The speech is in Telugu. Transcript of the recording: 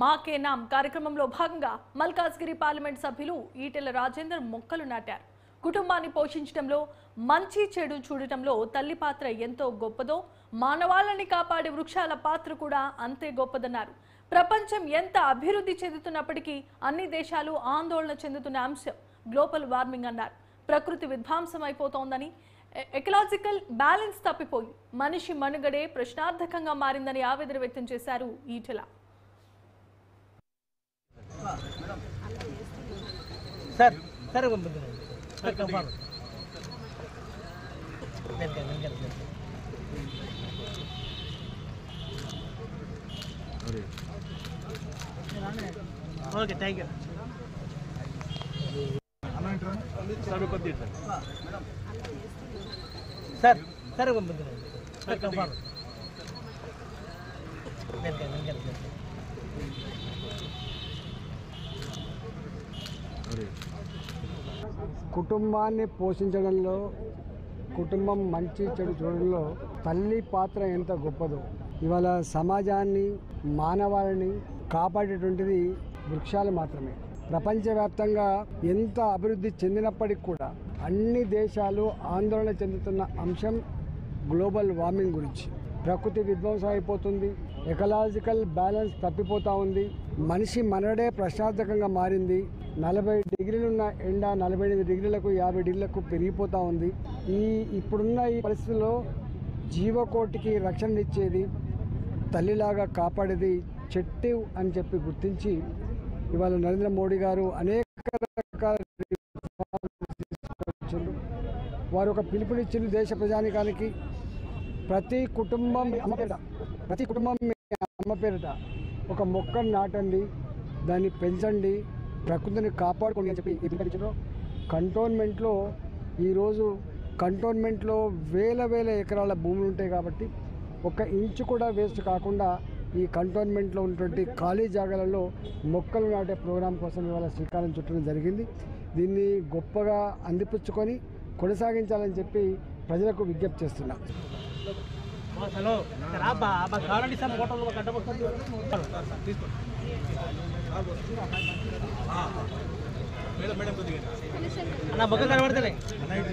మాకే నామ్ కార్యక్రమంలో భాగంగా మల్కాజ్గిరి పార్లమెంట్ సభ్యులు ఈటెల రాజేందర్ మొక్కలు నాటారు. కుటుంబాన్ని పోషించడంలో మంచి చెడు చూడటంలో తల్లి పాత్ర ఎంతో గొప్పదో మానవాళిని కాపాడే వృక్షాల పాత్ర కూడా అంతే గొప్పదన్నారు. ప్రపంచం ఎంత అభివృద్ధి చెందుతున్నప్పటికీ అన్ని దేశాలు ఆందోళన చెందుతున్న అంశం గ్లోబల్ వార్మింగ్ అన్నారు. ప్రకృతి విధ్వంసం అయిపోతోందని, ఎకలాజికల్ బ్యాలెన్స్ తప్పిపోయి మనిషి మనుగడే ప్రశ్నార్థకంగా మారిందని ఆవేదన వ్యక్తం చేశారు Etela. Sir sir okay thank you sir sir కుటుంబాన్ని పోషించడంలో, కుటుంబం మంచి చెడు చూడడంలో తల్లి పాత్ర ఎంత గొప్పదో, ఇవాళ సమాజాన్ని మానవాళిని కాపాడేటువంటిది వృక్షాలు మాత్రమే. ప్రపంచవ్యాప్తంగా ఎంత అభివృద్ధి చెందినప్పటికీ కూడా అన్ని దేశాలు ఆందోళన చెందుతున్న అంశం గ్లోబల్ వార్మింగ్ గురించి. ప్రకృతి విధ్వంసం అయిపోతుంది, ఎకలాజికల్ బ్యాలెన్స్ తప్పిపోతూ ఉంది, మనిషి మనడే ప్రశ్నార్థకంగా మారింది. 40 డిగ్రీలున్న ఎండ 48 డిగ్రీలకు 50 డిగ్రీలకు పెరిగిపోతూ ఉంది. ఇప్పుడున్న ఈ పరిస్థితుల్లో జీవకోటికి రక్షణ ఇచ్చేది, తల్లిలాగా కాపాడేది చెట్టు అని చెప్పి గుర్తించి ఇవాళ నరేంద్ర మోడీ గారు అనేక రకాల తీసుకొచ్చారు. వారు ఒక పిలుపునిచ్చిన దేశ ప్రజానికానికి ప్రతి కుటుంబం అమ్మ పేరిట ఒక మొక్కను నాటండి, దాన్ని పెంచండి, ప్రకృతిని కాపాడుకోండి అని చెప్పి పిలుపునిచ్చారు. కంటోన్మెంట్లో వేల ఎకరాల భూములు ఉంటాయి కాబట్టి ఒక ఇంచు కూడా వేస్ట్ కాకుండా ఈ కంటోన్మెంట్లో ఉన్నటువంటి ఖాళీ జాగాలలో మొక్కలు నాటే ప్రోగ్రాం కోసం ఇవాళ శ్రీకారం చుట్టడం జరిగింది. దీన్ని గొప్పగా అందిపుచ్చుకొని కొనసాగించాలని చెప్పి ప్రజలకు విజ్ఞప్తి చేస్తున్నా. హలో కావాలండి సార్ హోటల్లో అన్న బొక్క కనబడతలే అన్న